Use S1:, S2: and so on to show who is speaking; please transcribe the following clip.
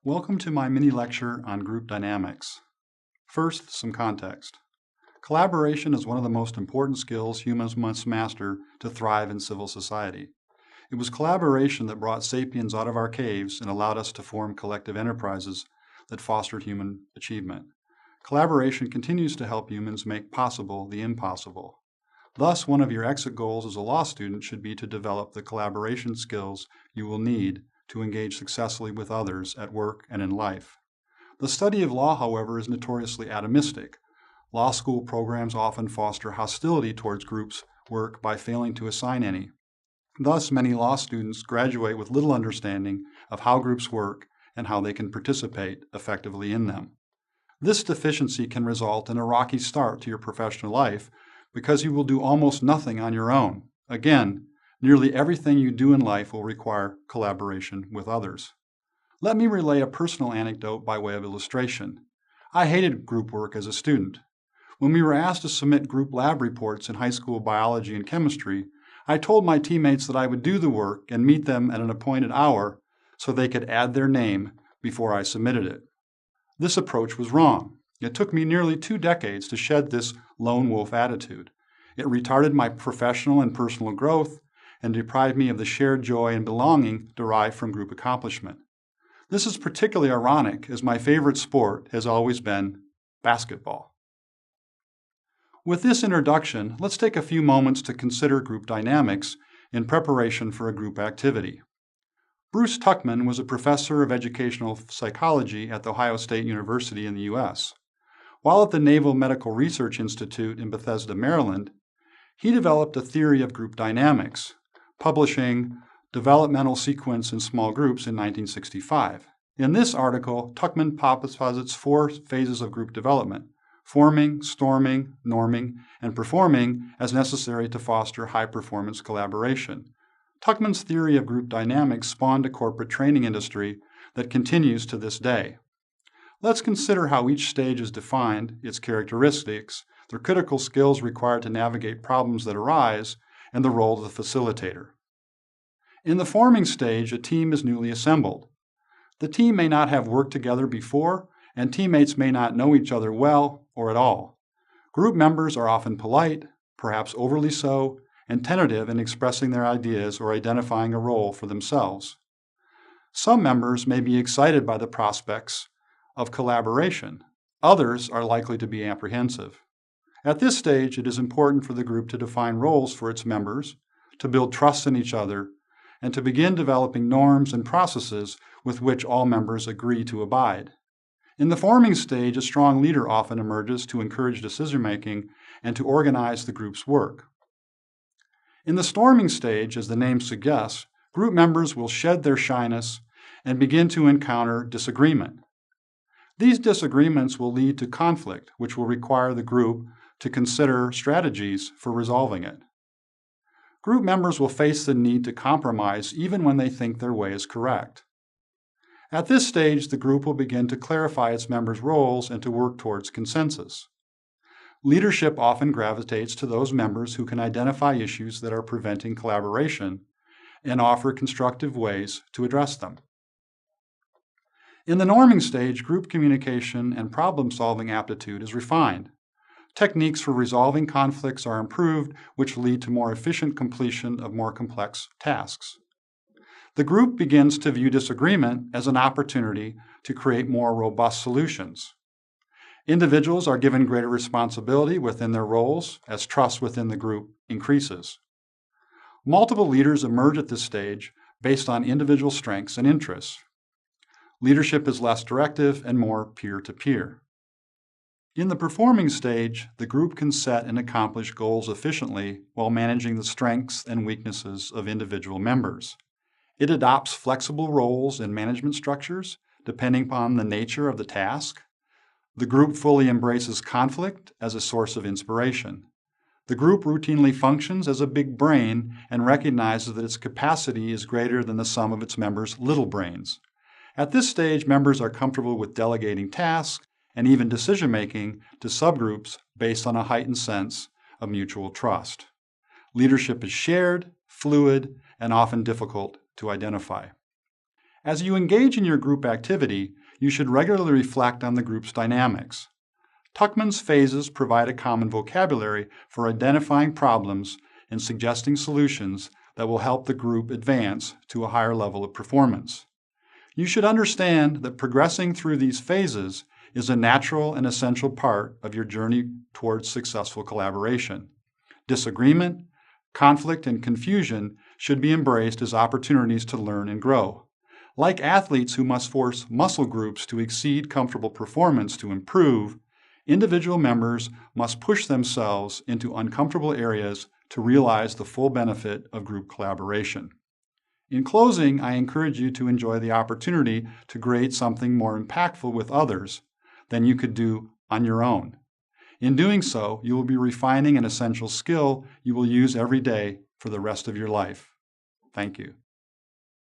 S1: Welcome to my mini lecture on group dynamics. First, some context. Collaboration is one of the most important skills humans must master to thrive in civil society. It was collaboration that brought sapiens out of our caves and allowed us to form collective enterprises that fostered human achievement. Collaboration continues to help humans make possible the impossible. Thus, one of your exit goals as a law student should be to develop the collaboration skills you will need to engage successfully with others at work and in life. The study of law, however, is notoriously atomistic. Law school programs often foster hostility towards groups work by failing to assign any. Thus, many law students graduate with little understanding of how groups work and how they can participate effectively in them. This deficiency can result in a rocky start to your professional life because you will do almost nothing on your own. Again, nearly everything you do in life will require collaboration with others. Let me relay a personal anecdote by way of illustration. I hated group work as a student. When we were asked to submit group lab reports in high school biology and chemistry, I told my teammates that I would do the work and meet them at an appointed hour so they could add their name before I submitted it. This approach was wrong. It took me nearly 2 decades to shed this lone wolf attitude. It retarded my professional and personal growth and deprived me of the shared joy and belonging derived from group accomplishment. This is particularly ironic, as my favorite sport has always been basketball. With this introduction, let's take a few moments to consider group dynamics in preparation for a group activity. Bruce Tuckman was a professor of educational psychology at The Ohio State University in the U.S. While at the Naval Medical Research Institute in Bethesda, Maryland, he developed a theory of group dynamics, publishing Developmental Sequence in Small Groups in 1965. In this article, Tuckman posits 4 phases of group development: forming, storming, norming, and performing as necessary to foster high-performance collaboration. Tuckman's theory of group dynamics spawned a corporate training industry that continues to this day. Let's consider how each stage is defined, its characteristics, the critical skills required to navigate problems that arise, and the role of the facilitator. In the forming stage, a team is newly assembled. The team may not have worked together before, and teammates may not know each other well or at all. Group members are often polite, perhaps overly so, and tentative in expressing their ideas or identifying a role for themselves. Some members may be excited by the prospects of collaboration. Others are likely to be apprehensive. At this stage, it is important for the group to define roles for its members, to build trust in each other, and to begin developing norms and processes with which all members agree to abide. In the forming stage, a strong leader often emerges to encourage decision-making and to organize the group's work. In the storming stage, as the name suggests, group members will shed their shyness and begin to encounter disagreement. These disagreements will lead to conflict, which will require the group to consider strategies for resolving it. Group members will face the need to compromise even when they think their way is correct. At this stage, the group will begin to clarify its members' roles and to work towards consensus. Leadership often gravitates to those members who can identify issues that are preventing collaboration and offer constructive ways to address them. In the norming stage, group communication and problem-solving aptitude is refined. Techniques for resolving conflicts are improved, which lead to more efficient completion of more complex tasks. The group begins to view disagreement as an opportunity to create more robust solutions. Individuals are given greater responsibility within their roles as trust within the group increases. Multiple leaders emerge at this stage based on individual strengths and interests. Leadership is less directive and more peer-to-peer. In the performing stage, the group can set and accomplish goals efficiently while managing the strengths and weaknesses of individual members. It adopts flexible roles and management structures depending upon the nature of the task. The group fully embraces conflict as a source of inspiration. The group routinely functions as a big brain and recognizes that its capacity is greater than the sum of its members' little brains. At this stage, members are comfortable with delegating tasks and even decision-making to subgroups based on a heightened sense of mutual trust. Leadership is shared, fluid, and often difficult to identify. As you engage in your group activity, you should regularly reflect on the group's dynamics. Tuckman's phases provide a common vocabulary for identifying problems and suggesting solutions that will help the group advance to a higher level of performance. You should understand that progressing through these phases is a natural and essential part of your journey towards successful collaboration. Disagreement, conflict, and confusion should be embraced as opportunities to learn and grow. Like athletes who must force muscle groups to exceed comfortable performance to improve, individual members must push themselves into uncomfortable areas to realize the full benefit of group collaboration. In closing, I encourage you to enjoy the opportunity to create something more impactful with others than you could do on your own. In doing so, you will be refining an essential skill you will use every day for the rest of your life. Thank you.